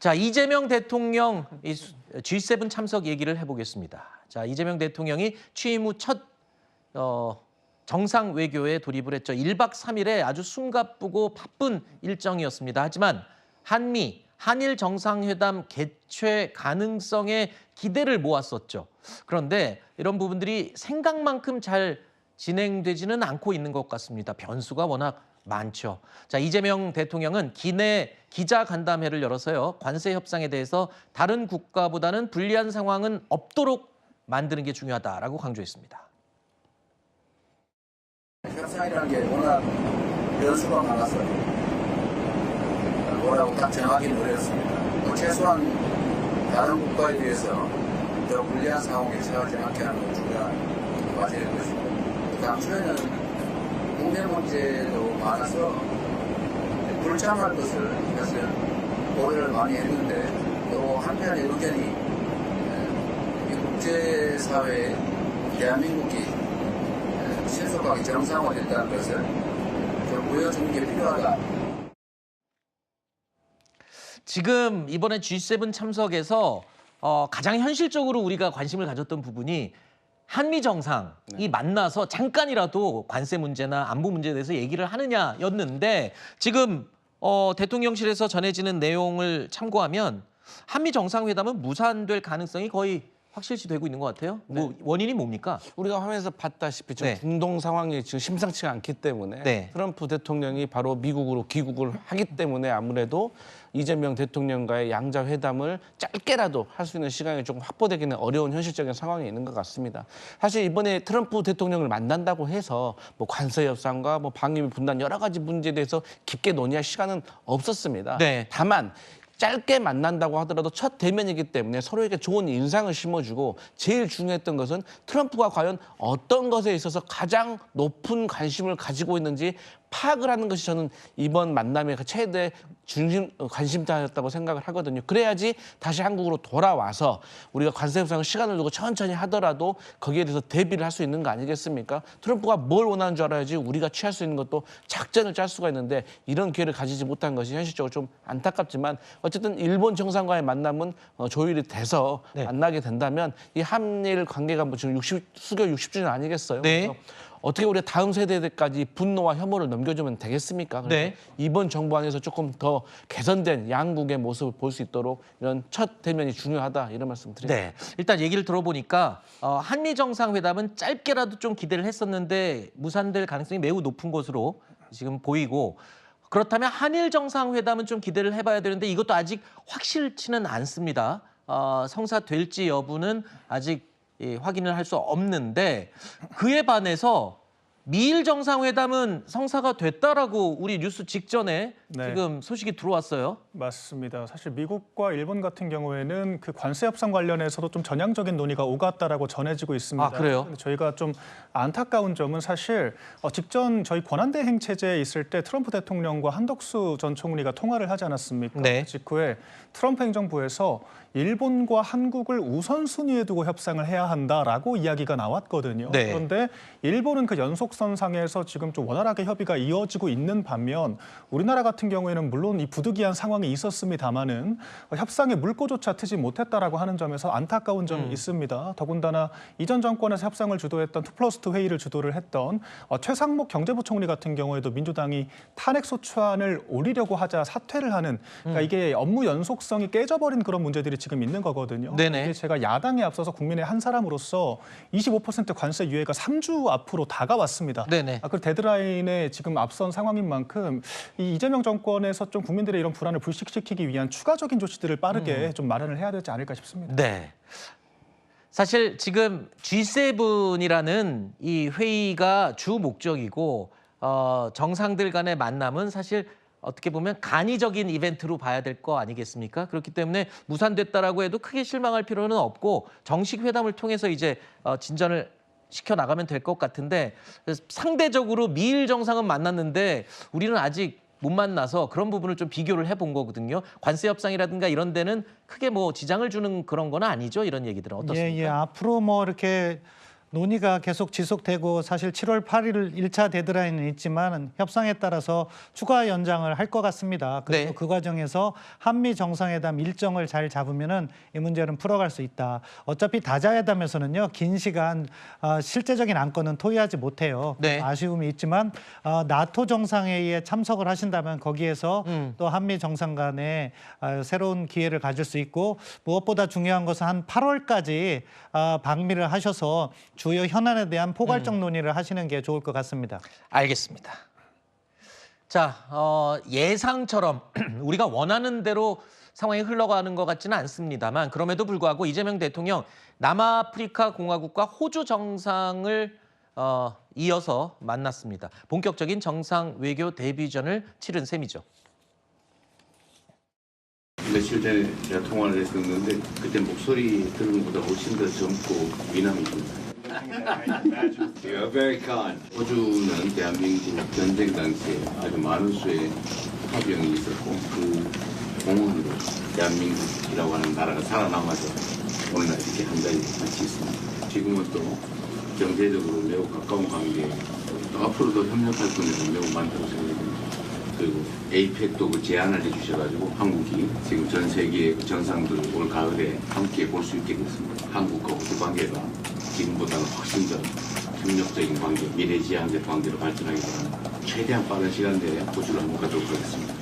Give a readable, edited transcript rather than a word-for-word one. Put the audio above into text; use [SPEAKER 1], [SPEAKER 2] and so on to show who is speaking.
[SPEAKER 1] 자, 이재명 대통령 G7 참석 얘기를 해보겠습니다. 자, 이재명 대통령이 취임 후 첫 정상 외교에 돌입을 했죠. 1박 3일의 아주 숨가쁘고 바쁜 일정이었습니다. 하지만 한일 정상회담 개최 가능성에 기대를 모았었죠. 그런데 이런 부분들이 생각만큼 잘 진행되지는 않고 있는 것 같습니다. 변수가 워낙 많죠. 자, 이재명 대통령은 기내 기자간담회를 열어서요. 관세 협상에 대해서 다른 국가보다는 불리한 상황은 없도록 만드는 게 중요하다라고 강조했습니다.
[SPEAKER 2] 협상이라는 게 워낙 변수가 많아서 뭐라고 딱 정하기는 어렵습니다. 최소한 다른 국가에 비해서 더 불리한 상황에 처하지 않게 하는 게 중요한 과제일 것이고, 당초에는 국내 문제도 많아서 불참할 것을 사실 고려를 많이 했는데, 또 한편의 의견이 국제사회에 대한민국이 신속하게 정상화됐다는 것을 좀 보여주는 게 필요하다.
[SPEAKER 1] 지금 이번에 G7 참석에서 가장 현실적으로 우리가 관심을 가졌던 부분이 한미 정상이 만나서 잠깐이라도 관세 문제나 안보 문제에 대해서 얘기를 하느냐였는데, 지금 대통령실에서 전해지는 내용을 참고하면 한미 정상회담은 무산될 가능성이 거의 확실시되고 있는 것 같아요. 뭐 원인이 뭡니까?
[SPEAKER 3] 우리가 화면에서 봤다시피 지금 중동 상황이 지금 심상치가 않기 때문에 트럼프 대통령이 바로 미국으로 귀국을 하기 때문에 아무래도 이재명 대통령과의 양자 회담을 짧게라도 할 수 있는 시간이 조금 확보되기는 어려운 현실적인 상황이 있는 것 같습니다. 사실 이번에 트럼프 대통령을 만난다고 해서 뭐 관세 협상과 뭐 방위비 분담 여러 가지 문제에 대해서 깊게 논의할 시간은 없었습니다. 다만 짧게 만난다고 하더라도 첫 대면이기 때문에 서로에게 좋은 인상을 심어주고, 제일 중요했던 것은 트럼프가 과연 어떤 것에 있어서 가장 높은 관심을 가지고 있는지 파악을 하는 것이 저는 이번 만남의 최대 관심사였다고 생각을 하거든요. 그래야지 다시 한국으로 돌아와서 우리가 관세 협상을 시간을 두고 천천히 하더라도 거기에 대해서 대비를 할 수 있는 거 아니겠습니까? 트럼프가 뭘 원하는 줄 알아야지 우리가 취할 수 있는 것도 작전을 짤 수가 있는데, 이런 기회를 가지지 못한 것이 현실적으로 좀 안타깝지만, 어쨌든 일본 정상과의 만남은 조율이 돼서 만나게 된다면 이 한일 관계가 뭐 지금 수교 60주년 아니겠어요? 그래서 어떻게 우리가 다음 세대들까지 분노와 혐오를 넘겨주면 되겠습니까? 이번 정부 안에서 조금 더 개선된 양국의 모습을 볼 수 있도록 이런 첫 대면이 중요하다, 이런 말씀 드립니다.
[SPEAKER 1] 일단 얘기를 들어보니까 한미 정상회담은 짧게라도 좀 기대를 했었는데 무산될 가능성이 매우 높은 것으로 지금 보이고, 그렇다면 한일 정상회담은 좀 기대를 해봐야 되는데 이것도 아직 확실치는 않습니다. 성사될지 여부는 아직 확인을 할 수 없는데, 그에 반해서 미일 정상회담은 성사가 됐다라고 우리 뉴스 직전에 지금 소식이 들어왔어요.
[SPEAKER 4] 맞습니다. 사실 미국과 일본 같은 경우에는 그 관세 협상 관련해서도 좀 전향적인 논의가 오갔다라고 전해지고 있습니다.
[SPEAKER 1] 아, 그래요?
[SPEAKER 4] 저희가 좀 안타까운 점은 사실 직전 저희 권한대행 체제에 있을 때 트럼프 대통령과 한덕수 전 총리가 통화를 하지 않았습니까? 직후에 트럼프 행정부에서 일본과 한국을 우선순위에 두고 협상을 해야 한다라고 이야기가 나왔거든요. 그런데 일본은 그 연속선상에서 지금 좀 원활하게 협의가 이어지고 있는 반면, 우리나라 같은 경우에는 물론 이 부득이한 상황이 있었습니다마는 협상의 물꼬조차 트지 못했다라고 하는 점에서 안타까운 점이 있습니다. 더군다나 이전 정권에서 협상을 주도했던 2+2 회의를 주도를 했던 최상목 경제부총리 같은 경우에도 민주당이 탄핵소추안을 올리려고 하자 사퇴를 하는, 그러니까 이게 업무 연속성이 깨져버린 그런 문제들이 지금 있는 거거든요. 이게 제가 야당에 앞서서 국민의 한 사람으로서 25% 관세 유예가 3주 앞으로 다가왔습니다. 그 데드라인에 지금 앞선 상황인 만큼 이 이재명 정권에서 좀 국민들의 이런 불안을 불식시키기 위한 추가적인 조치들을 빠르게 좀 마련을 해야 되지 않을까 싶습니다.
[SPEAKER 1] 사실 지금 G7이라는 이 회의가 주 목적이고, 정상들 간의 만남은 사실 어떻게 보면 간이적인 이벤트로 봐야 될 거 아니겠습니까? 그렇기 때문에 무산됐다라고 해도 크게 실망할 필요는 없고, 정식 회담을 통해서 이제 진전을 시켜 나가면 될 것 같은데, 상대적으로 미일 정상은 만났는데 우리는 아직 못 만나서 그런 부분을 좀 비교를 해본 거거든요. 관세 협상이라든가 이런 데는 크게 뭐 지장을 주는 그런 건 아니죠. 이런 얘기들은 어떻습니까?
[SPEAKER 5] 앞으로 뭐 이렇게 논의가 계속 지속되고 사실 7월 8일 1차 데드라인은 있지만 협상에 따라서 추가 연장을 할 것 같습니다. 그리고
[SPEAKER 1] 네.
[SPEAKER 5] 그 과정에서 한미 정상회담 일정을 잘 잡으면은 이 문제는 풀어갈 수 있다. 어차피 다자회담에서는요 긴 시간 실제적인 안건은 토의하지 못해요.
[SPEAKER 1] 네.
[SPEAKER 5] 아쉬움이 있지만 나토 정상회의에 참석을 하신다면 거기에서 또 한미 정상 간에 새로운 기회를 가질 수 있고 무엇보다 중요한 것은 한 8월까지 방미를 하셔서 주요 현안에 대한 포괄적 논의를 하시는 게 좋을 것 같습니다.
[SPEAKER 1] 알겠습니다. 자, 예상처럼 우리가 원하는 대로 상황이 흘러가는 것 같지는 않습니다만 그럼에도 불구하고 이재명 대통령 남아프리카 공화국과 호주 정상을 이어서 만났습니다. 본격적인 정상 외교 데뷔전을 치른 셈이죠.
[SPEAKER 6] 며칠 전에 제가 통화를 했었는데 그때 목소리 들은 것보다 훨씬 더 젊고 미남이십니다. You're very kind. 호주는 대한민국 전쟁 당시에 아주 많은 수의 파병이 있었고 그 공헌으로 대한민국이라고 하는 나라가 살아남아서 오늘날 이렇게 한 자리에 같이 있습니다. 지금은 또 경제적으로 매우 가까운 관계, 또 앞으로도 협력할 분야가 매우 많다고 생각합니다. 그리고 에이펙도 그 제안을 해주셔가지고 한국이 지금 전 세계의 정상들 올 가을에 함께 볼 수 있게 됐습니다. 한국과 호주 관계가 지금보다는 훨씬 더 협력적인 관계, 미래지향적 관계로 발전하기 바랍니다. 최대한 빠른 시간 내에 호주를 한번 가도록 하겠습니다.